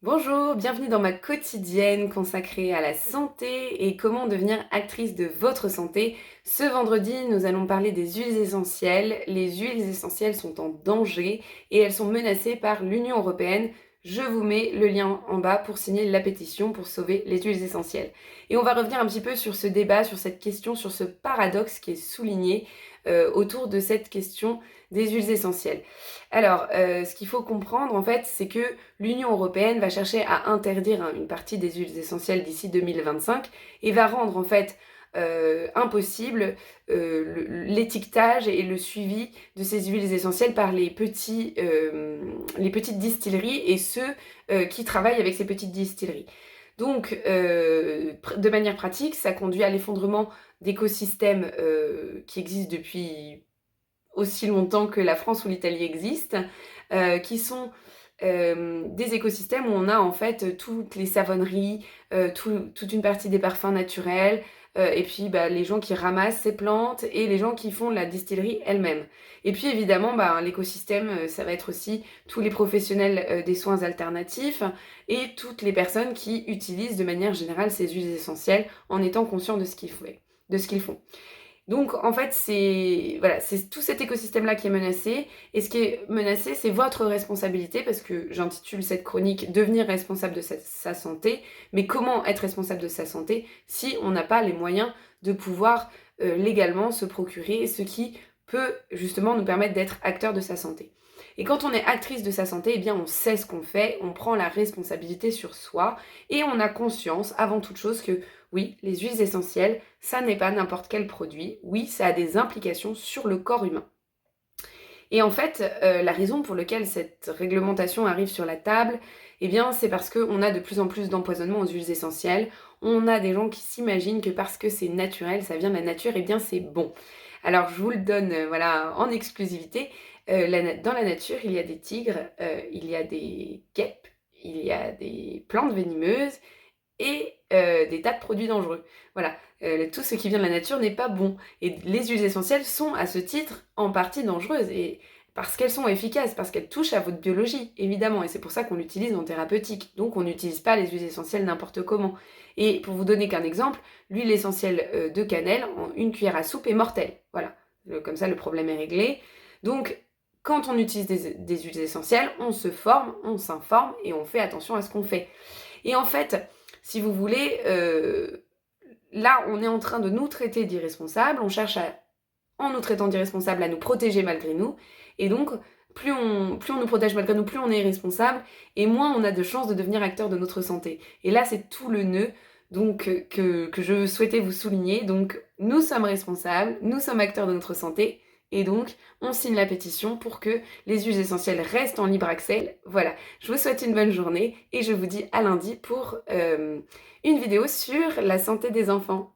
Bonjour, bienvenue dans ma quotidienne consacrée à la santé et comment devenir actrice de votre santé. Ce vendredi, nous allons parler des huiles essentielles. Les huiles essentielles sont en danger et elles sont menacées par l'Union européenne. Je vous mets le lien en bas pour signer la pétition pour sauver les huiles essentielles. Et on va revenir un petit peu sur ce débat, sur cette question, sur ce paradoxe qui est souligné autour de cette question des huiles essentielles. Alors, ce qu'il faut comprendre en fait, c'est que l'Union européenne va chercher à interdire une partie des huiles essentielles d'ici 2025 et va rendre en fait impossible l'étiquetage et le suivi de ces huiles essentielles par les petites distilleries et ceux qui travaillent avec ces petites distilleries. Donc, de manière pratique, ça conduit à l'effondrement d'écosystèmes qui existent depuis aussi longtemps que la France ou l'Italie existent, qui sont des écosystèmes où on a en fait toutes les savonneries, toute une partie des parfums naturels, et puis les gens qui ramassent ces plantes et les gens qui font la distillerie elle-même. Et puis évidemment, l'écosystème, ça va être aussi tous les professionnels des soins alternatifs et toutes les personnes qui utilisent de manière générale ces huiles essentielles en étant conscients de ce qu'ils font. Donc en fait, c'est tout cet écosystème-là qui est menacé. Et ce qui est menacé, c'est votre responsabilité, parce que j'intitule cette chronique Devenir responsable de sa santé. Mais comment être responsable de sa santé si on n'a pas les moyens de pouvoir légalement se procurer ce qui peut justement nous permettre d'être acteur de sa santé. Et quand on est actrice de sa santé, eh bien on sait ce qu'on fait, on prend la responsabilité sur soi et on a conscience avant toute chose que oui, les huiles essentielles, ça n'est pas n'importe quel produit. Oui, ça a des implications sur le corps humain. Et en fait, la raison pour laquelle cette réglementation arrive sur la table, eh bien, c'est parce qu'on a de plus en plus d'empoisonnement aux huiles essentielles. On a des gens qui s'imaginent que parce que c'est naturel, ça vient de la nature, eh bien, c'est bon. Alors, je vous le donne, en exclusivité. Dans la nature, il y a des tigres, il y a des guêpes, il y a des plantes venimeuses, et des tas de produits dangereux. Voilà, tout ce qui vient de la nature n'est pas bon. Et les huiles essentielles sont à ce titre en partie dangereuses, et parce qu'elles sont efficaces, parce qu'elles touchent à votre biologie, évidemment, et c'est pour ça qu'on l'utilise en thérapeutique. Donc on n'utilise pas les huiles essentielles n'importe comment. Et pour vous donner qu'un exemple, l'huile essentielle de cannelle, en une cuillère à soupe, est mortelle. Voilà, comme ça le problème est réglé. Donc quand on utilise des huiles essentielles, on se forme, on s'informe, et on fait attention à ce qu'on fait. Et en fait, si vous voulez, là, on est en train de nous traiter d'irresponsables, on cherche en nous traitant d'irresponsables, à nous protéger malgré nous, et donc, plus on nous protège malgré nous, plus on est irresponsable, et moins on a de chances de devenir acteur de notre santé. Et là, c'est tout le nœud donc, que je souhaitais vous souligner. Donc, nous sommes responsables, nous sommes acteurs de notre santé, et donc, on signe la pétition pour que les huiles essentielles restent en libre accès. Voilà, je vous souhaite une bonne journée et je vous dis à lundi pour une vidéo sur la santé des enfants.